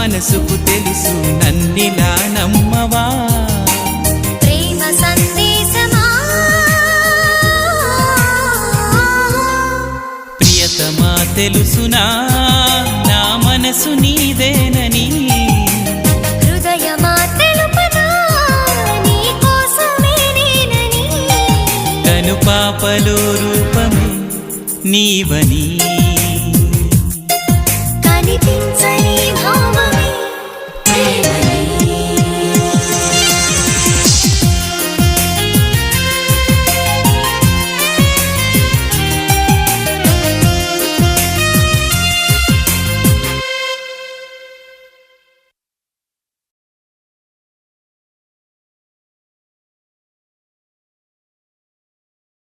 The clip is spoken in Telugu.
మనసుకు తెలుసు నన్నిలా నమ్మవా ప్రేమ సందేశమా ప్రియతమా తెలుసునా నా మనసు నీదేనని హృదయమా తెలుపనా నీ కోసమే నేనని కను పాపలో రూపమే నీవని కనిపించ